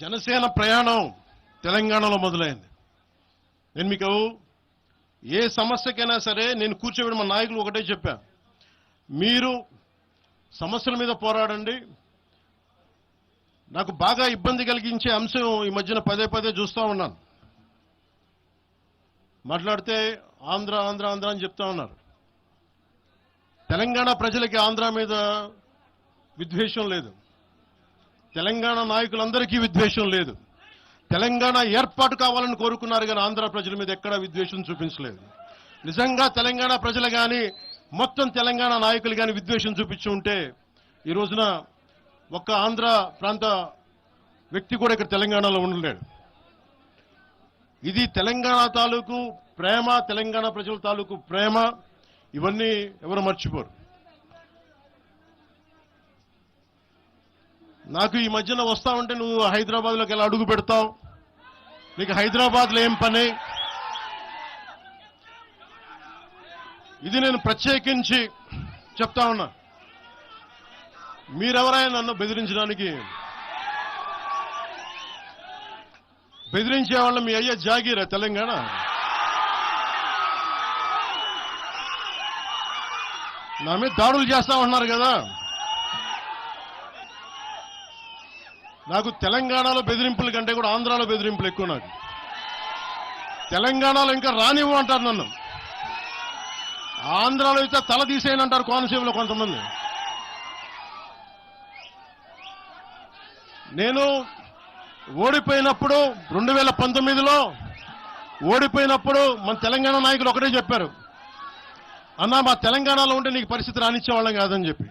జనసేన ప్రయాణం తెలంగాణలో మొదలైంది. నేను మీకు ఏ సమస్యకైనా సరే నేను కూర్చోబెట్టి మా నాయకులు ఒకటే చెప్పాను, మీరు సమస్యల మీద పోరాడండి. నాకు బాగా ఇబ్బంది కలిగించే అంశం ఈ మధ్యన పదే పదే చూస్తూ ఉన్నాను. మాట్లాడితే ఆంధ్ర ఆంధ్ర ఆంధ్ర అని చెప్తా ఉన్నారు. తెలంగాణ ప్రజలకి ఆంధ్ర మీద విద్వేషం లేదు, తెలంగాణ నాయకులందరికీ విద్వేషం లేదు. తెలంగాణ ఏర్పాటు కావాలని కోరుకున్నారు కానీ ఆంధ్ర ప్రజల మీద ఎక్కడా విద్వేషం చూపించలేదు. నిజంగా తెలంగాణ ప్రజలు కానీ మొత్తం తెలంగాణ నాయకులు కానీ విద్వేషం చూపించి ఉంటే ఈ రోజున ఒక్క ఆంధ్ర ప్రాంత వ్యక్తి కూడా ఇక్కడ తెలంగాణలో ఉండలేడు. ఇది తెలంగాణ తాలూకు ప్రేమ, తెలంగాణ ప్రజల తాలూకు ప్రేమ, ఇవన్నీ ఎవరు మర్చిపోరు. నాకు ఈ మధ్యన వస్తా ఉంటే నువ్వు హైదరాబాద్లోకి ఎలా అడుగు పెడతావు, నీకు హైదరాబాద్లో ఏం పని, ఇది నేను ప్రత్యేకించి చెప్తా ఉన్నా. మీరెవరైనా నన్ను బెదిరించడానికి, బెదిరించే వాళ్ళ మీ అయ్యే జాగీరా తెలంగాణ? నా మీద దాడులు చేస్తా ఉన్నారు కదా. నాకు తెలంగాణలో బెదిరింపుల కంటే కూడా ఆంధ్రాలో బెదిరింపులు ఎక్కువ. నాకు తెలంగాణలో ఇంకా రానివ్వు అంటారు నన్ను, ఆంధ్రాలో అయితే తల తీసేయనంటారు కోనసీమలో కొంతమంది. నేను ఓడిపోయినప్పుడు 2019లో ఓడిపోయినప్పుడు మన తెలంగాణ నాయకులు ఒకటే చెప్పారు, అన్నా మా తెలంగాణలో ఉంటే నీకు పరిస్థితి రానిచ్చేవాళ్ళం కాదని చెప్పి.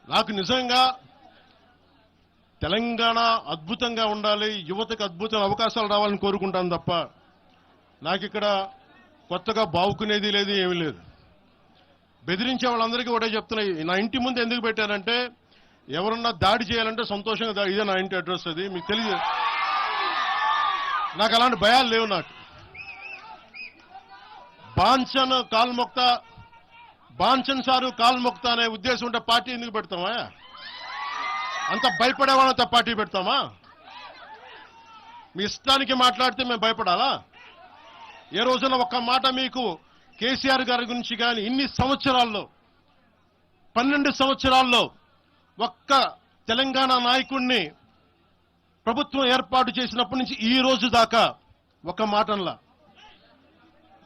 నాకు నిజంగా తెలంగాణ అద్భుతంగా ఉండాలి, యువతకు అద్భుతమైన అవకాశాలు రావాలని కోరుకుంటాను తప్ప నాకు ఇక్కడ కొత్తగా బావుకునేది లేదు, ఏమీ లేదు. బెదిరించే వాళ్ళందరికీ ఒకటే చెప్తున్నాయి, నా ఇంటి ముందు ఎందుకు పెట్టారంటే ఎవరన్నా దాడి చేయాలంటే సంతోషంగా ఇదే నా ఇంటి అడ్రస్, అది మీకు తెలియదు. నాకు అలాంటి భయాలు లేవు. నాకు బాంఛన్ కాల్మొక్త, బాంఛన్ సారు కాల్మొక్త అనే ఉద్దేశం ఉంటే పార్టీ ఎందుకు పెడతామా? అంత భయపడే వాళ్ళంతా పార్టీ పెడతామా? మీ ఇష్టానికి మాట్లాడితే మేము భయపడాలా? ఏ రోజున ఒక్క మాట మీకు కేసీఆర్ గారి గురించి కానీ ఇన్ని సంవత్సరాల్లో 12 సంవత్సరాల్లో ఒక్క తెలంగాణ నాయకుడిని ప్రభుత్వం ఏర్పాటు చేసినప్పటి నుంచి ఈ రోజు దాకా ఒక్క మాటంలా.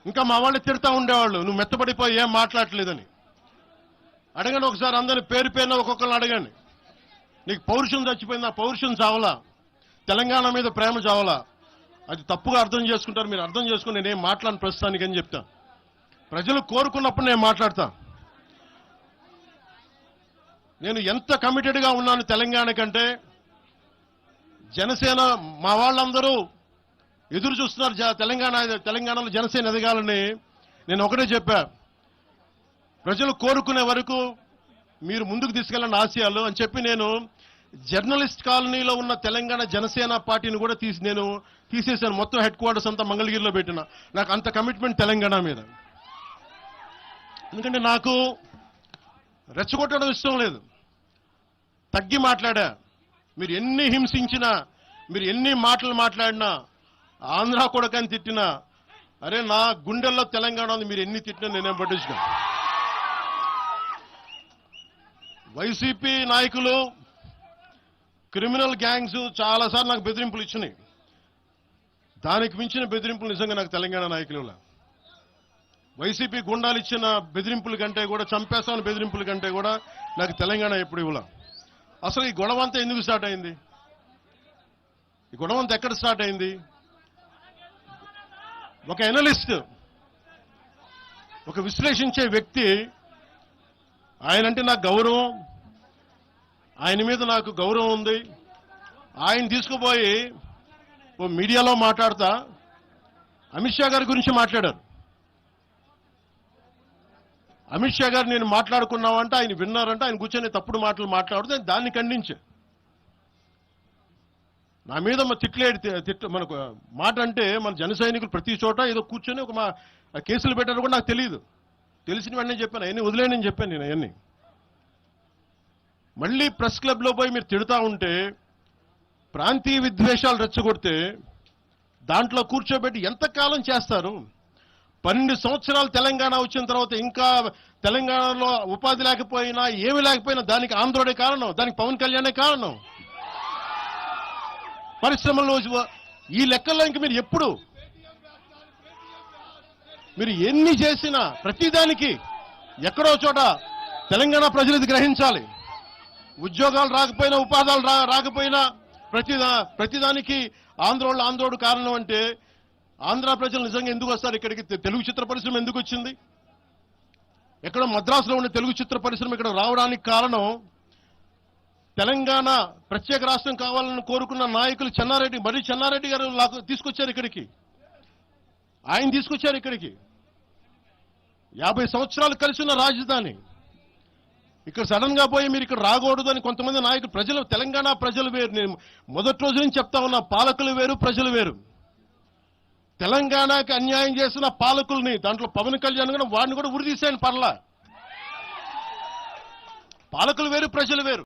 ఇంకా మా వాళ్ళు తిడతా ఉండేవాళ్ళు, నువ్వు మెత్తబడిపోయి ఏం మాట్లాడలేదని. అడగండి ఒకసారి, అందరిని పేరు పేరున ఒక్కొక్కరిని అడగండి. నీకు పౌరుషం చచ్చిపోయింది, ఆ పౌరుషం చావలా, తెలంగాణ మీద ప్రేమ చావలా. అది తప్పుగా అర్థం చేసుకుంటారు, మీరు అర్థం చేసుకుని నేనేం మాట్లాడిన ప్రస్తుతానికి అని చెప్తా. ప్రజలు కోరుకున్నప్పుడు నేను మాట్లాడతా. నేను ఎంత కమిటెడ్గా ఉన్నాను తెలంగాణ కంటే, జనసేన మా వాళ్ళందరూ ఎదురు చూస్తున్నారు తెలంగాణలో జనసేన ఎదగాలని. నేను ఒకటే చెప్పా, ప్రజలు కోరుకునే వరకు మీరు ముందుకు తీసుకెళ్ళండి ఆశయాలు అని చెప్పి నేను జర్నలిస్ట్ కాలనీలో ఉన్న తెలంగాణ జనసేన పార్టీని కూడా నేను తీసేశాను. మొత్తం హెడ్ క్వార్టర్స్ అంతా మంగళగిరిలో పెట్టిన. నాకు అంత కమిట్మెంట్ తెలంగాణ మీద. ఎందుకంటే నాకు రెచ్చగొట్టడం ఇష్టం లేదు, తగ్గి మాట్లాడా. మీరు ఎన్ని హింసించినా, మీరు ఎన్ని మాటలు మాట్లాడినా, ఆంధ్ర కొడకని తిట్టినా, అరే నా గుండెల్లో తెలంగాణ ఉంది, మీరు ఎన్ని తిట్టినా నేనేం పట్టించుకో. వైసీపీ నాయకులు, క్రిమినల్ గ్యాంగ్స్ చాలాసార్లు నాకు బెదిరింపులు ఇచ్చినాయి. దానికి మించిన బెదిరింపులు నిజంగా నాకు తెలంగాణ నాయకులు. వైసీపీ గుండాలు ఇచ్చిన బెదిరింపుల కంటే కూడా, చంపేస్తామని బెదిరింపుల కంటే కూడా నాకు తెలంగాణ ఎప్పుడు ఇవ్వాల. అసలు ఈ గొడవ అంతా ఎందుకు స్టార్ట్ అయింది? ఈ గొడవ అంతా ఎక్కడ స్టార్ట్ అయింది? ఒక ఎనలిస్ట్, ఒక విశ్లేషించే వ్యక్తి, ఆయనంటే నాకు గౌరవం, ఆయన మీద నాకు గౌరవం ఉంది, ఆయన తీసుకుపోయి ఓ మీడియాలో మాట్లాడతా అమిత్ షా గారి గురించి మాట్లాడారు. అమిత్ షా గారు నేను మాట్లాడుకున్నామంటే ఆయన విన్నారంటే, ఆయన కూర్చొని తప్పుడు మాటలు మాట్లాడితే దాన్ని ఖండించే. నా మీద మనకు మాట అంటే మన జన సైనికులు ప్రతి చోట ఏదో కూర్చొని ఒక కేసులు పెట్టారు కూడా నాకు తెలియదు. తెలిసిన వెంటనే చెప్పాను, అవన్నీ వదిలేనని చెప్పాను నేను. అవన్నీ మళ్ళీ ప్రెస్ క్లబ్లో పోయి మీరు తిడతా ఉంటే, ప్రాంతీయ విద్వేషాలు రెచ్చగొడితే దాంట్లో కూర్చోబెట్టి ఎంతకాలం చేస్తారు? 12 సంవత్సరాలు తెలంగాణ వచ్చిన తర్వాత ఇంకా తెలంగాణలో ఉపాధి లేకపోయినా ఏమి లేకపోయినా దానికి ఆంధ్రుడే కారణం, దానికి పవన్ కళ్యాణే కారణం. పరిశ్రమల్లో ఈ లెక్కల్లో ఇంక మీరు ఎప్పుడు మీరు ఎన్ని చేసినా ప్రతిదానికి ఎక్కడో చోట తెలంగాణ ప్రజలు ఇది గ్రహించాలి. ఉద్యోగాలు రాకపోయినా ఉపాధాలు రాకపోయినా ప్రతిదానికి ఆంధ్రోడు కారణం అంటే ఆంధ్ర ప్రజలు నిజంగా ఎందుకు వస్తారు ఇక్కడికి? తెలుగు చిత్ర పరిశ్రమ ఎందుకు వచ్చింది? ఎక్కడో మద్రాసులో ఉన్న తెలుగు చిత్ర పరిశ్రమ ఇక్కడ రావడానికి కారణం తెలంగాణ ప్రత్యేక రాష్ట్రం కావాలని కోరుకున్న నాయకులు చెన్నారెడ్డి గారు తీసుకొచ్చారు ఇక్కడికి. ఆయన తీసుకొచ్చారు ఇక్కడికి. 50 సంవత్సరాలు కలిసి ఉన్న రాజధాని ఇక్కడ సడన్ గా పోయి మీరు ఇక్కడ రాకూడదు అని కొంతమంది నాయకులు, తెలంగాణ ప్రజలు వేరు. నేను మొదటి రోజు నుంచి చెప్తా ఉన్నా, పాలకులు వేరు, ప్రజలు వేరు. తెలంగాణకి అన్యాయం చేసిన పాలకుల్ని, దాంట్లో పవన్ కళ్యాణ్ కూడా వాడిని కూడా ఉరిదీశాను పర్లా. పాలకులు వేరు, ప్రజలు వేరు.